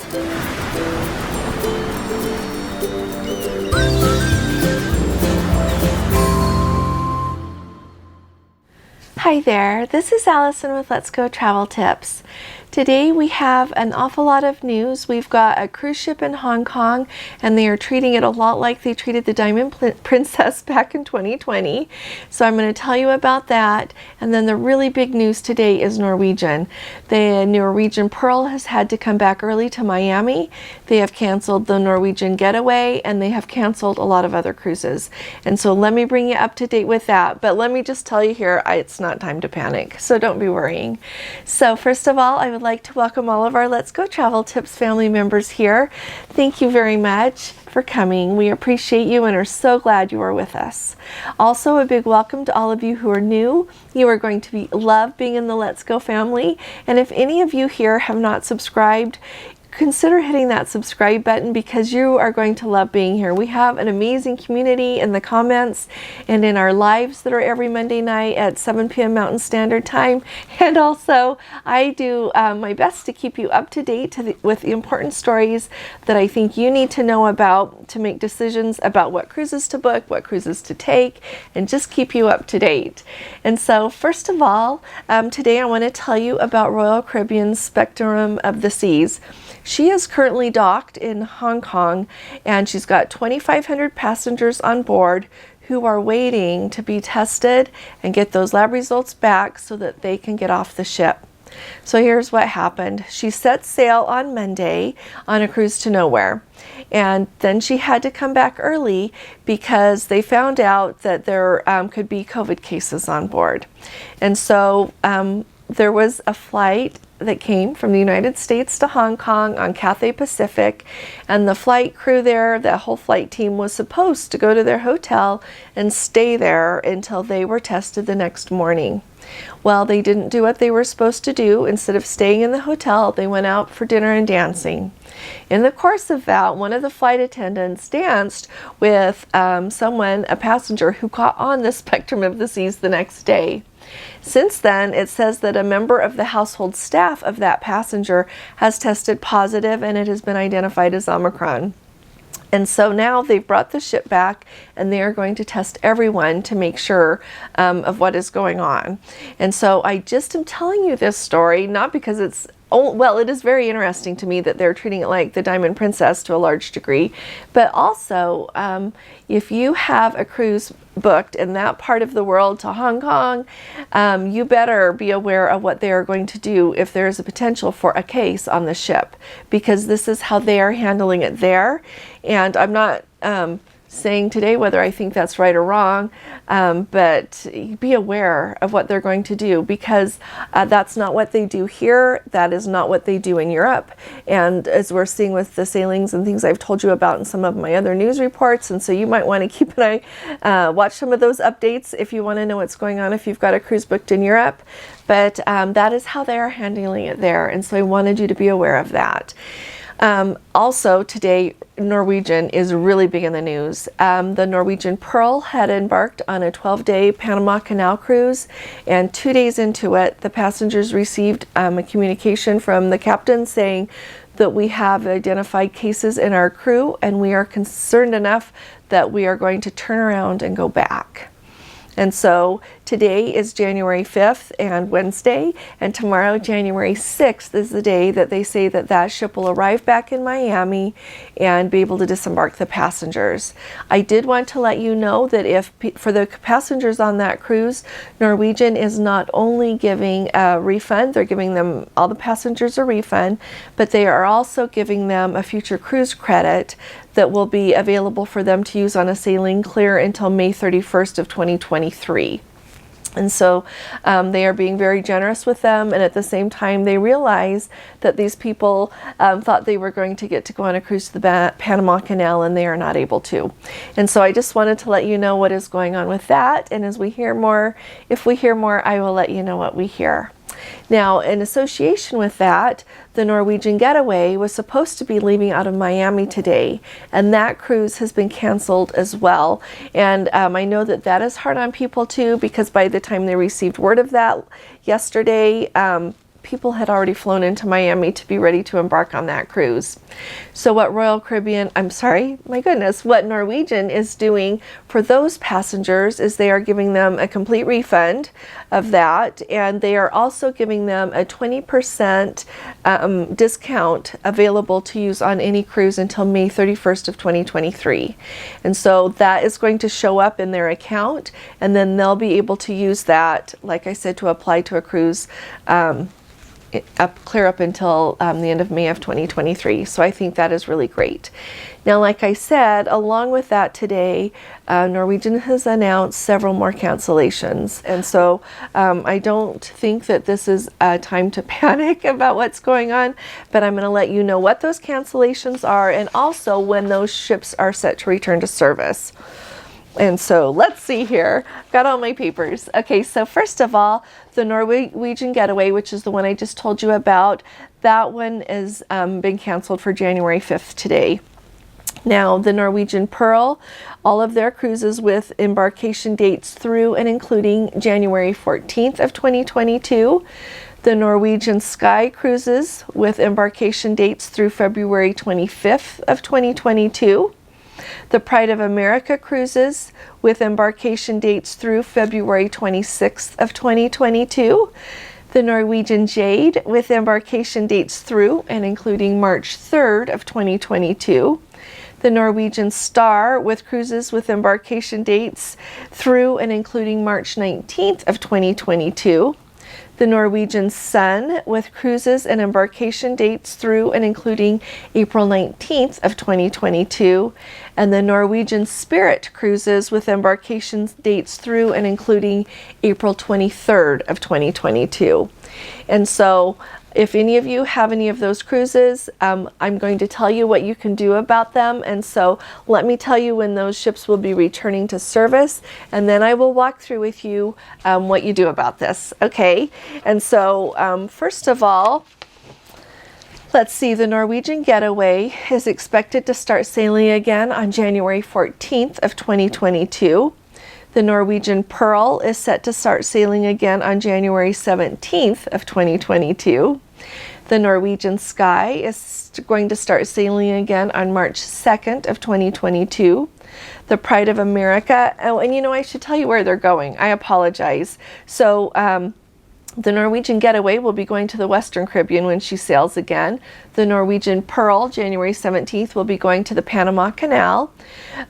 Hi there, this is Allison with Let's Go Travel Tips. Today we have an awful lot of news. We've got a cruise ship in Hong Kong, and they are treating it a lot like they treated the Diamond Princess back in 2020. So I'm going to tell you about that. And then the really big news today is Norwegian. The Norwegian Pearl has had to come back early to Miami. They have canceled the Norwegian Getaway, and they have canceled a lot of other cruises. And so let me bring you up to date with that. But let me just tell you here, it's not time to panic, so don't be worrying. So first of all, I would like to welcome all of our Let's Go Travel Tips family members here. Thank you very much for coming. We appreciate you and are so glad you are with us. Also, a big welcome to all of you who are new. You are going to love being in the Let's Go family. And if any of you here have not subscribed, consider hitting that subscribe button because you are going to love being here. We have an amazing community in the comments and in our lives that are every Monday night at 7 p.m. Mountain Standard Time. And also, I do my best to keep you up to date with the important stories that I think you need to know about to make decisions about what cruises to book, what cruises to take, and just keep you up to date. And so, first of all, today I want to tell you about Royal Caribbean's Spectrum of the Seas. She is currently docked in Hong Kong, and she's got 2,500 passengers on board who are waiting to be tested and get those lab results back so that they can get off the ship. So here's what happened. She set sail on Monday on a cruise to nowhere, and then she had to come back early because they found out that there could be COVID cases on board. And so there was a flight that came from the United States to Hong Kong on Cathay Pacific, and the flight crew there, the whole flight team, was supposed to go to their hotel and stay there until they were tested the next morning. Well, they didn't do what they were supposed to do. Instead of staying in the hotel, they went out for dinner and dancing. In the course of that, one of the flight attendants danced with a passenger who caught on the Spectrum of the Seas the next day. Since then, it says that a member of the household staff of that passenger has tested positive, and it has been identified as Omicron. And so now they've brought the ship back, and they are going to test everyone to make sure of what is going on. And so I just am telling you this story, not because it is very interesting to me that they're treating it like the Diamond Princess to a large degree, but also if you have a cruise booked in that part of the world to Hong Kong, you better be aware of what they are going to do if there is a potential for a case on the ship, because this is how they are handling it there. And I'm not saying today whether I think that's right or wrong, but be aware of what they're going to do, because that's not what they do here. That is not what they do in Europe. And as we're seeing with the sailings and things I've told you about in some of my other news reports, and so you might want to keep an eye, watch some of those updates if you want to know what's going on if you've got a cruise booked in Europe. But that is how they are handling it there, and so I wanted you to be aware of that. Also today, Norwegian is really big in the news. The Norwegian Pearl had embarked on a 12-day Panama Canal Cruise, and 2 days into it, the passengers received a communication from the captain saying that we have identified cases in our crew, and we are concerned enough that we are going to turn around and go back. And so today is January 5th and Wednesday, and tomorrow, January 6th, is the day that they say that that ship will arrive back in Miami and be able to disembark the passengers. I did want to let you know that for the passengers on that cruise, Norwegian is not only giving a refund, they're giving them, all the passengers, a refund, but they are also giving them a future cruise credit that will be available for them to use on a sailing clear until May 31st of 2023. And so they are being very generous with them, and at the same time they realize that these people thought they were going to get to go on a cruise to the Panama Canal, and they are not able to. And so I just wanted to let you know what is going on with that, and as we hear more, if we hear more, I will let you know what we hear. Now, in association with that, the Norwegian Getaway was supposed to be leaving out of Miami today, and that cruise has been canceled as well. And I know that that is hard on people too, because by the time they received word of that yesterday, people had already flown into Miami to be ready to embark on that cruise. So what what Norwegian is doing for those passengers is they are giving them a complete refund of that, and they are also giving them a 20% discount available to use on any cruise until May 31st of 2023. And so that is going to show up in their account, and then they'll be able to use that, like I said, to apply to a cruise clear up until the end of May of 2023. So I think that is really great. Now, like I said, along with that today, Norwegian has announced several more cancellations. And so I don't think that this is a time to panic about what's going on, but I'm going to let you know what those cancellations are and also when those ships are set to return to service. And so let's see here. I've got all my papers. Okay, so first of all, the Norwegian Getaway, which is the one I just told you about, that one has been canceled for January 5th today. Now, the Norwegian Pearl, all of their cruises with embarkation dates through and including January 14th of 2022. The Norwegian Sky cruises with embarkation dates through February 25th of 2022. The Pride of America cruises with embarkation dates through February 26th of 2022. The Norwegian Jade with embarkation dates through and including March 3rd of 2022. The Norwegian Star with cruises with embarkation dates through and including March 19th of 2022. The Norwegian Sun with cruises and embarkation dates through and including April 19th of 2022, and the Norwegian Spirit cruises with embarkation dates through and including April 23rd of 2022. And so if any of you have any of those cruises, I'm going to tell you what you can do about them. And so let me tell you when those ships will be returning to service, and then I will walk through with you what you do about this. Okay, and so first of all, let's see, the Norwegian Getaway is expected to start sailing again on January 14th of 2022. The Norwegian Pearl is set to start sailing again on January 17th of 2022. The Norwegian Sky is going to start sailing again on March 2nd of 2022. The Pride of America, oh, and you know, I should tell you where they're going. I apologize. So, the Norwegian Getaway will be going to the Western Caribbean when she sails again. The Norwegian Pearl, January 17th, will be going to the Panama Canal.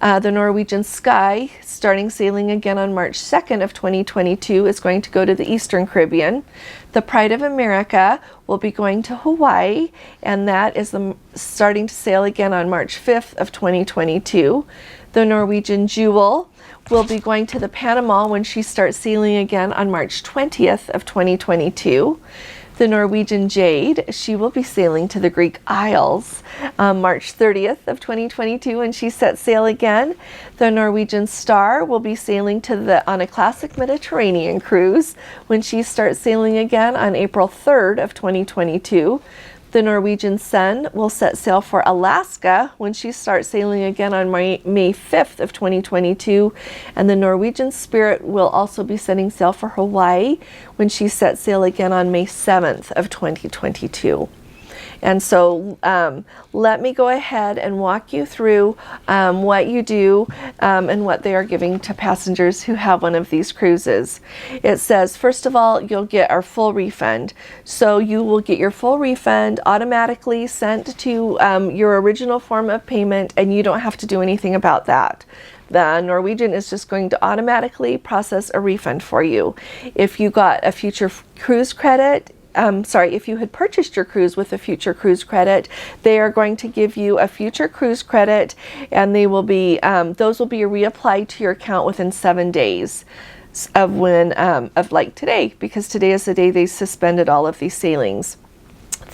The Norwegian Sky, starting sailing again on March 2nd of 2022, is going to go to the Eastern Caribbean. The Pride of America will be going to Hawaii, and that is starting to sail again on March 5th of 2022. The Norwegian Jewel will be going to the Panama when she starts sailing again on March 20th of 2022. The Norwegian Jade, she will be sailing to the Greek Isles on March 30th of 2022 when she sets sail again. The Norwegian Star will be sailing on a classic Mediterranean cruise when she starts sailing again on April 3rd of 2022. The Norwegian Sun will set sail for Alaska when she starts sailing again on May 5th of 2022. And the Norwegian Spirit will also be setting sail for Hawaii when she sets sail again on May 7th of 2022. And so let me go ahead and walk you through what you do and what they are giving to passengers who have one of these cruises. It says, first of all, you'll get our full refund. So you will get your full refund automatically sent to your original form of payment, and you don't have to do anything about that. The Norwegian is just going to automatically process a refund for you. If you got a future cruise credit, if you had purchased your cruise with a future cruise credit, they are going to give you a future cruise credit, and they will be those will be reapplied to your account within 7 days of like today, because today is the day they suspended all of these sailings.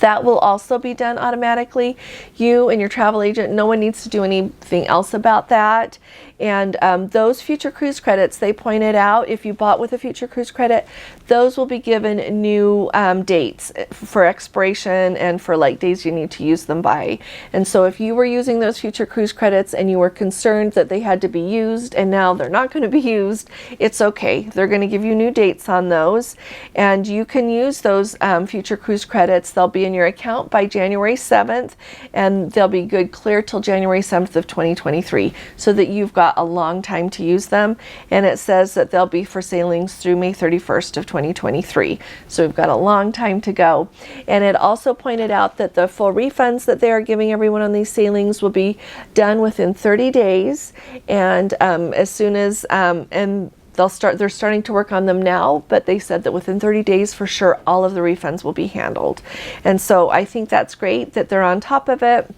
That will also be done automatically. You and your travel agent, no one needs to do anything else about that. And those future cruise credits, they pointed out, if you bought with a future cruise credit, those will be given new dates for expiration and for like days you need to use them by. And so if you were using those future cruise credits and you were concerned that they had to be used and now they're not going to be used, it's okay. They're going to give you new dates on those, and you can use those future cruise credits. They'll be in your account by January 7th, and they'll be good clear till January 7th of 2023, so that you've got a long time to use them. And it says that they'll be for sailings through May 31st of 2023. So we've got a long time to go. And it also pointed out that the full refunds that they are giving everyone on these sailings will be done within 30 days. And as soon as, and they're starting to work on them now, but they said that within 30 days for sure all of the refunds will be handled. And so I think that's great that they're on top of it.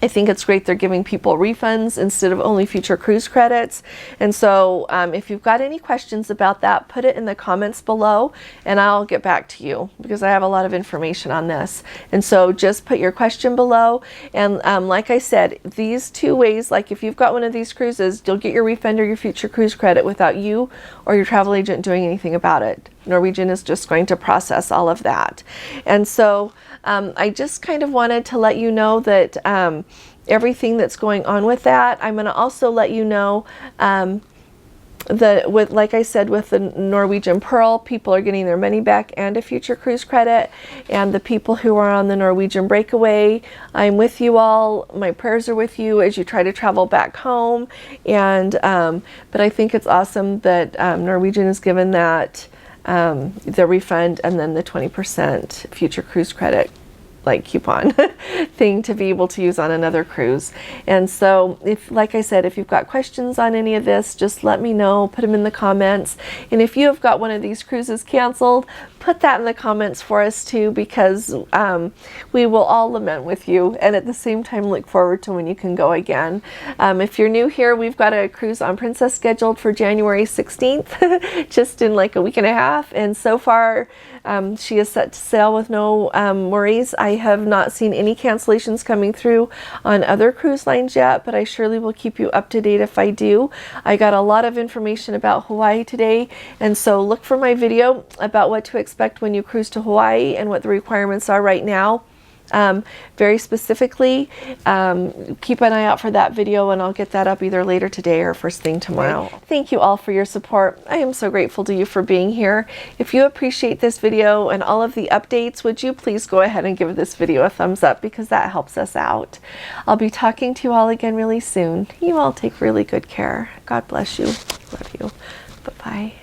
I think it's great they're giving people refunds instead of only future cruise credits. And so if you've got any questions about that, put it in the comments below and I'll get back to you, because I have a lot of information on this. And so just put your question below. And like I said, these two ways, like if you've got one of these cruises, you'll get your refund or your future cruise credit without you or your travel agent doing anything about it. Norwegian is just going to process all of that. And so I just kind of wanted to let you know that everything that's going on with that. I'm going to also let you know like I said, with the Norwegian Pearl, people are getting their money back and a future cruise credit. And the people who are on the Norwegian Breakaway, I'm with you all. My prayers are with you as you try to travel back home. And but I think it's awesome that Norwegian is given that the refund and then the 20% future cruise credit like coupon thing to be able to use on another cruise. And so if, like I said, if you've got questions on any of this, just let me know, put them in the comments. And if you have got one of these cruises canceled, put that in the comments for us too, because we will all lament with you and at the same time look forward to when you can go again. If you're new here, we've got a cruise on Princess scheduled for January 16th, just in like a week and a half. And so far, she is set to sail with no worries. I have not seen any cancellations coming through on other cruise lines yet, but I surely will keep you up to date if I do. I got a lot of information about Hawaii today, and so look for my video about what to expect when you cruise to Hawaii and what the requirements are right now. Very specifically, keep an eye out for that video, and I'll get that up either later today or first thing tomorrow. Thank you all for your support. I am so grateful to you for being here. If you appreciate this video and all of the updates, would you please go ahead and give this video a thumbs up, because that helps us out. I'll be talking to you all again really soon. You all take really good care. God bless you. Love you. Bye-bye.